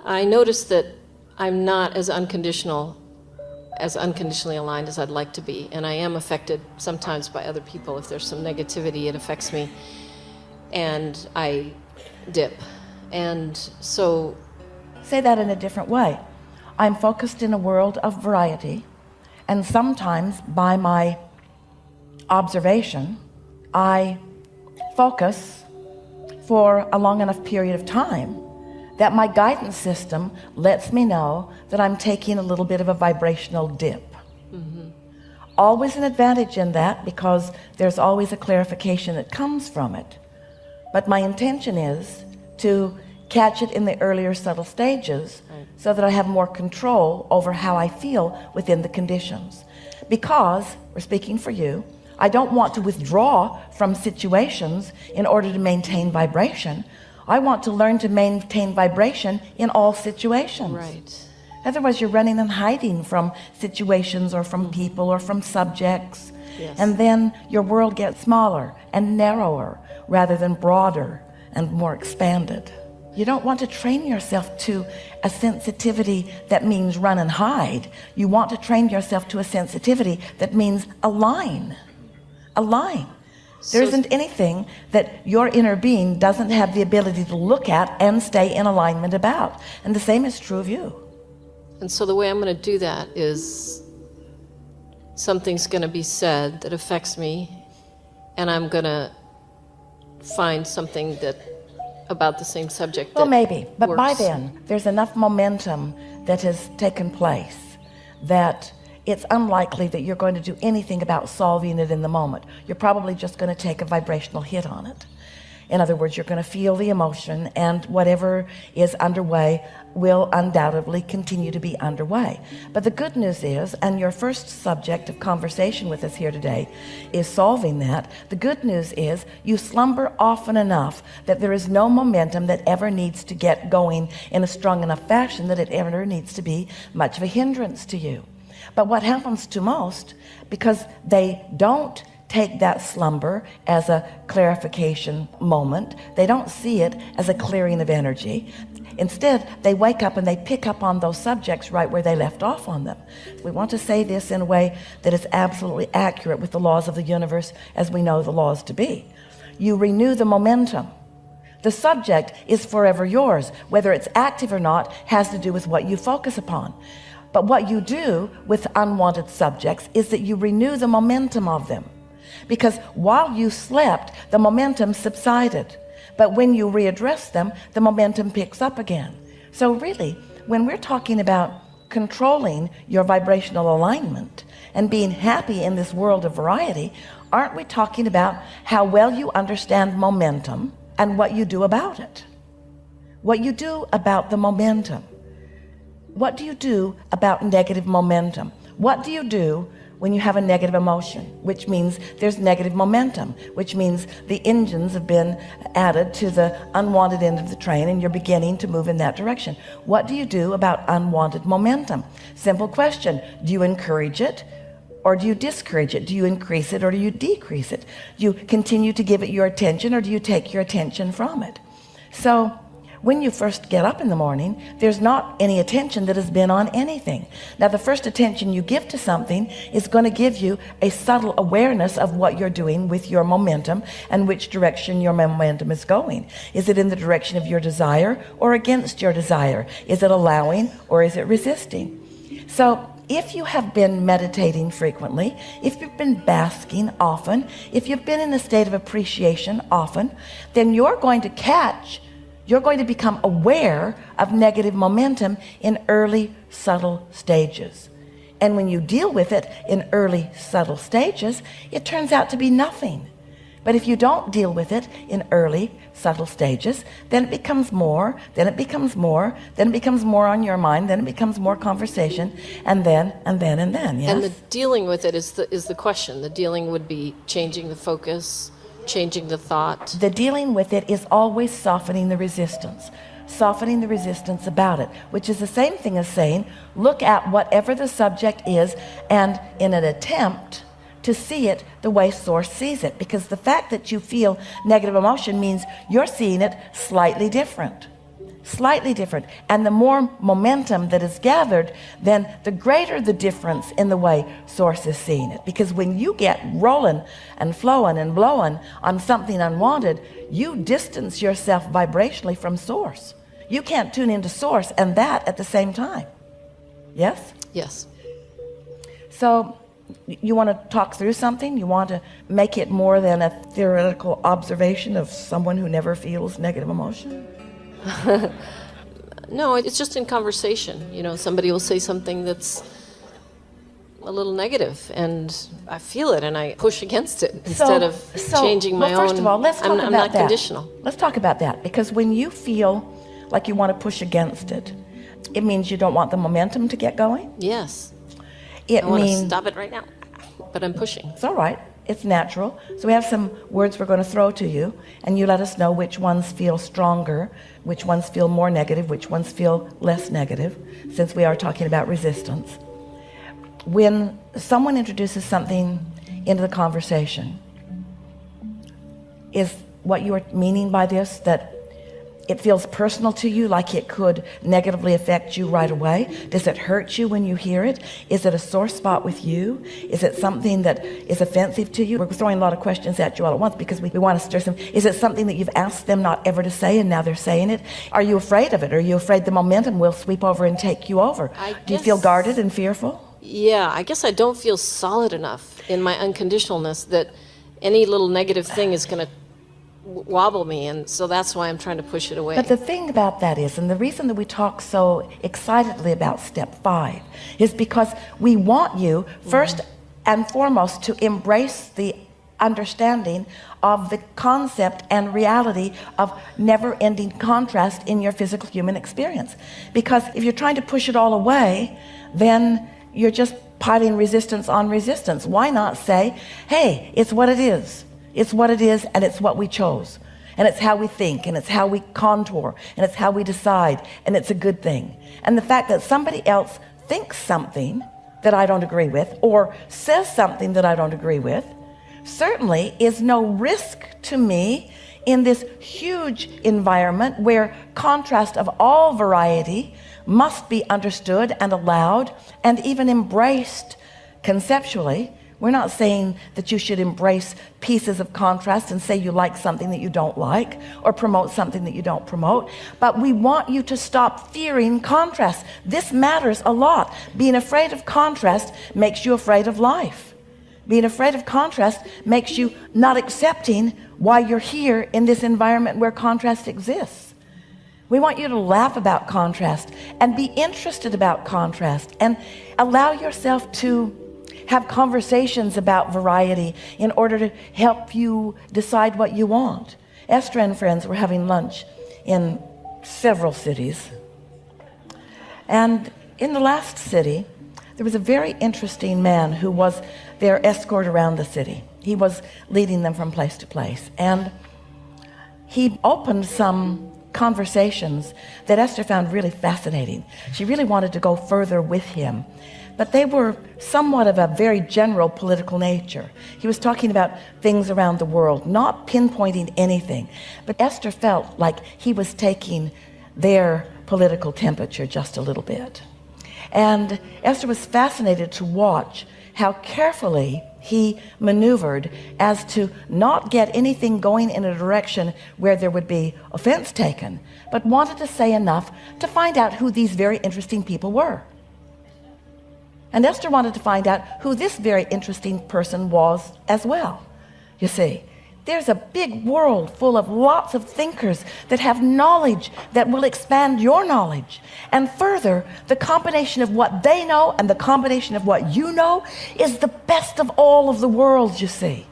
I noticed that I'm not as unconditionally aligned as I'd like to be, and I am affected sometimes by other people. If there's some negativity, it affects me, and I dip. And so... Say that in a different way. I'm focused in a world of variety, and sometimes by my observation, I focus for a long enough period of time that my guidance system lets me know that I'm taking a little bit of a vibrational dip. Mm-hmm. Always an advantage in that, because there's always a clarification that comes from it. But my intention is to catch it in the earlier subtle stages, right, so that I have more control over how I feel within the conditions. Because, we're speaking for you, I don't want to withdraw from situations in order to maintain vibration. I want to learn to maintain vibration in all situations. Right. Otherwise, you're running and hiding from situations or from people or from subjects. Yes. And then your world gets smaller and narrower rather than broader and more expanded. You don't want to train yourself to a sensitivity that means run and hide. You want to train yourself to a sensitivity that means align. Align. There isn't anything that your inner being doesn't have the ability to look at and stay in alignment about. And the same is true of you. And so the way I'm going to do that is something's going to be said that affects me, and I'm going to find something that about the same subject. Well, maybe, but works. by then there's enough momentum that has taken place that it's unlikely that you're going to do anything about solving it in the moment. You're probably just going to take a vibrational hit on it. In other words, you're going to feel the emotion, and whatever is underway will undoubtedly continue to be underway. But the good news is, and your first subject of conversation with us here today is solving that, the good news is you slumber often enough that there is no momentum that ever needs to get going in a strong enough fashion that it ever needs to be much of a hindrance to you. But what happens to most, because they don't take that slumber as a clarification moment, they don't see it as a clearing of energy. Instead, they wake up and they pick up on those subjects right where they left off on them. We want to say this in a way that is absolutely accurate with the laws of the universe as we know the laws to be. You renew the momentum. The subject is forever yours. Whether it's active or not has to do with what you focus upon. But what you do with unwanted subjects is that you renew the momentum of them. Because while you slept, the momentum subsided. But when you readdress them, the momentum picks up again. So really, when we're talking about controlling your vibrational alignment and being happy in this world of variety, aren't we talking about how well you understand momentum and what you do about it? What you do about the momentum. What do you do about negative momentum? What do you do when you have a negative emotion, which means there's negative momentum, which means the engines have been added to the unwanted end of the train and you're beginning to move in that direction? What do you do about unwanted momentum? Simple question. Do you encourage it or do you discourage it? Do you increase it or do you decrease it? Do you continue to give it your attention or do you take your attention from it? So when you first get up in the morning, there's not any attention that has been on anything. Now, the first attention you give to something is going to give you a subtle awareness of what you're doing with your momentum and which direction your momentum is going. Is it in the direction of your desire or against your desire? Is it allowing or is it resisting? So if you have been meditating frequently, if you've been basking often, if you've been in a state of appreciation often, then you're going to become aware of negative momentum in early, subtle stages. And when you deal with it in early, subtle stages, it turns out to be nothing. But if you don't deal with it in early, subtle stages, then it becomes more, then it becomes more, then it becomes more on your mind, then it becomes more conversation, and then, yes? And the dealing with it is the question. The dealing would be changing the focus, changing the thought. The dealing with it is always softening the resistance about it, which is the same thing as saying, look at whatever the subject is and in an attempt to see it the way source sees it, because the fact that you feel negative emotion means you're seeing it slightly different. slightly different. And the more momentum that is gathered, then the greater the difference in the way source is seeing it. Because when you get rolling and flowing and blowing on something unwanted, you distance yourself vibrationally from source. You can't tune into source and that at the same time. Yes? Yes. So you want to talk through something? You want to make it more than a theoretical observation of someone who never feels negative emotion? No, it's just in conversation. Somebody will say something that's a little negative, and I feel it, and I push against it instead of changing my own. First of all, let's talk about I'm not that. conditional. Let's talk about that, because when you feel like you want to push against it, it means you don't want the momentum to get going. Yes. I want to stop it right now, but I'm pushing. It's all right. It's natural. So we have some words we're going to throw to you, and you let us know which ones feel stronger, which ones feel more negative, which ones feel less negative, since we are talking about resistance. When someone introduces something into the conversation, is what you are meaning by this that it feels personal to you, like it could negatively affect you right away? Does it hurt you when you hear it? Is it a sore spot with you? Is it something that is offensive to you? We're throwing a lot of questions at you all at once because we want to stir some. Is it something that you've asked them not ever to say and now they're saying it? Are you afraid of it? Are you afraid the momentum will sweep over and take you over? Do you feel guarded and fearful? Yeah, I guess I don't feel solid enough in my unconditionalness that any little negative thing is going to wobble me, and so that's why I'm trying to push it away. But the thing about that is, and the reason that we talk so excitedly about step 5 is because we want you first and foremost to embrace the understanding of the concept and reality of never-ending contrast in your physical human experience. Because if you're trying to push it all away, then you're just piling resistance on resistance. Why not say, hey, it's what it is. It's what it is, and it's what we chose. And it's how we think, and it's how we contour, and it's how we decide, and it's a good thing. And the fact that somebody else thinks something that I don't agree with, or says something that I don't agree with, certainly is no risk to me in this huge environment where contrast of all variety must be understood and allowed and even embraced conceptually. We're not saying that you should embrace pieces of contrast and say you like something that you don't like or promote something that you don't promote, but we want you to stop fearing contrast. This matters a lot. Being afraid of contrast makes you afraid of life. Being afraid of contrast makes you not accepting why you're here in this environment where contrast exists. We want you to laugh about contrast and be interested about contrast and allow yourself to have conversations about variety in order to help you decide what you want. Esther and friends were having lunch in several cities. And in the last city, there was a very interesting man who was their escort around the city. He was leading them from place to place. And he opened some conversations that Esther found really fascinating. She really wanted to go further with him. But they were somewhat of a very general political nature. He was talking about things around the world, not pinpointing anything. But Esther felt like he was taking their political temperature just a little bit. And Esther was fascinated to watch how carefully he maneuvered as to not get anything going in a direction where there would be offense taken, but wanted to say enough to find out who these very interesting people were. And Esther wanted to find out who this very interesting person was as well. You see, there's a big world full of lots of thinkers that have knowledge that will expand your knowledge. And further, the combination of what they know and the combination of what you know is the best of all of the worlds, you see.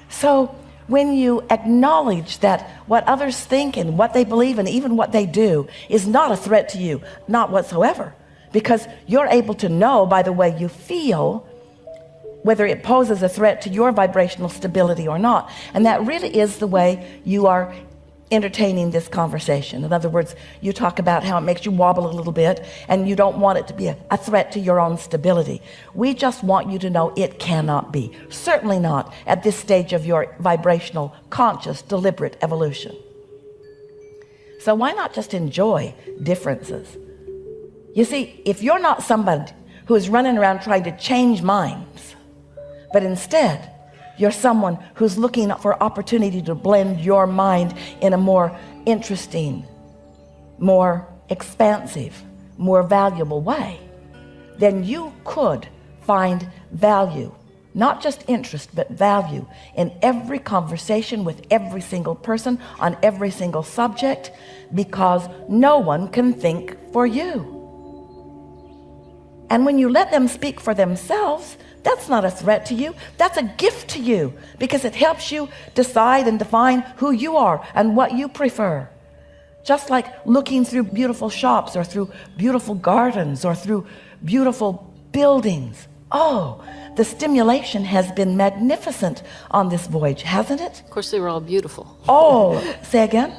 So when you acknowledge that what others think and what they believe and even what they do is not a threat to you, not whatsoever, because you're able to know by the way you feel whether it poses a threat to your vibrational stability or not. And that really is the way you are entertaining this conversation. In other words, you talk about how it makes you wobble a little bit and you don't want it to be a threat to your own stability. We just want you to know it cannot be. Certainly not at this stage of your vibrational, conscious, deliberate evolution. So why not just enjoy differences? You see, if you're not somebody who is running around trying to change minds, but instead you're someone who's looking for opportunity to blend your mind in a more interesting, more expansive, more valuable way, then you could find value, not just interest, but value in every conversation with every single person on every single subject, because no one can think for you. And when you let them speak for themselves, that's not a threat to you. That's a gift to you, because it helps you decide and define who you are and what you prefer. Just like looking through beautiful shops or through beautiful gardens or through beautiful buildings. Oh, the stimulation has been magnificent on this voyage, hasn't it? Of course, they were all beautiful. Oh, say again?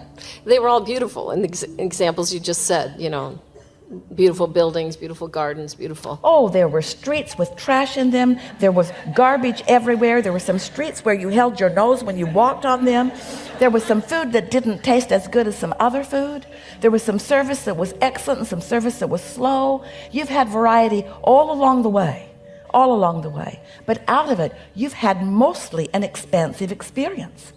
They were all beautiful in the examples you just said, you know. Beautiful buildings, beautiful gardens, beautiful. Oh, there were streets with trash in them. There was garbage everywhere. There were some streets where you held your nose when you walked on them. There was some food that didn't taste as good as some other food. There was some service that was excellent and some service that was slow. You've had variety all along the way. But out of it, you've had mostly an expansive experience.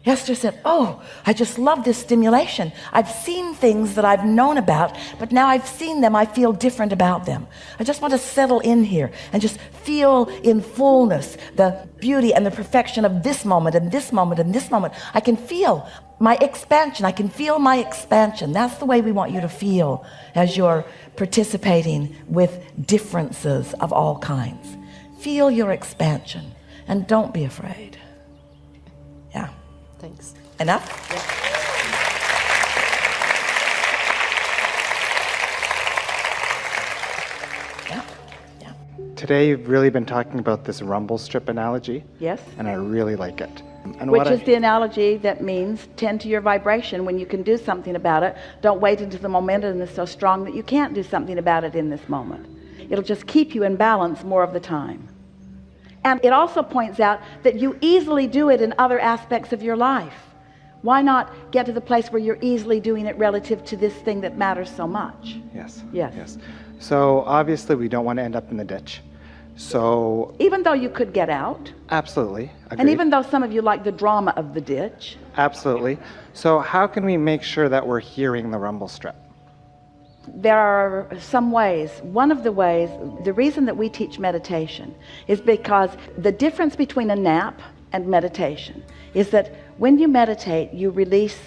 Esther said, oh, I just love this stimulation. I've seen things that I've known about, but now I've seen them, I feel different about them. I just want to settle in here and just feel in fullness the beauty and the perfection of this moment and this moment and this moment. I can feel my expansion. I can feel my expansion. That's the way we want you to feel as you're participating with differences of all kinds. Feel your expansion and don't be afraid. Yeah. Thanks. Enough? Yeah. Today you've really been talking about this rumble strip analogy. Yes. And I really like it. And Which is the analogy that means tend to your vibration when you can do something about it. Don't wait until the momentum is so strong that you can't do something about it in this moment. It'll just keep you in balance more of the time. And it also points out that you easily do it in other aspects of your life. Why not get to the place where you're easily doing it relative to this thing that matters so much? Yes. Yes. So obviously we don't want to end up in the ditch. So even though you could get out. Absolutely. Agreed. And even though some of you like the drama of the ditch. Absolutely. So how can we make sure that we're hearing the rumble strip? There are some ways. One of the ways, the reason that we teach meditation is because the difference between a nap and meditation is that when you meditate, you release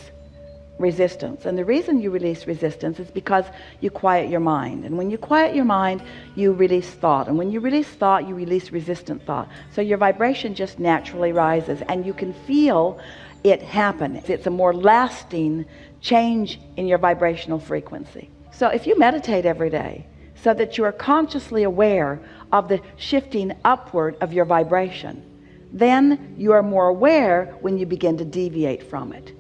resistance. And the reason you release resistance is because you quiet your mind. And when you quiet your mind, you release thought. And when you release thought, you release resistant thought. So your vibration just naturally rises, and you can feel it happen. It's a more lasting change in your vibrational frequency. So if you meditate every day so that you are consciously aware of the shifting upward of your vibration, then you are more aware when you begin to deviate from it.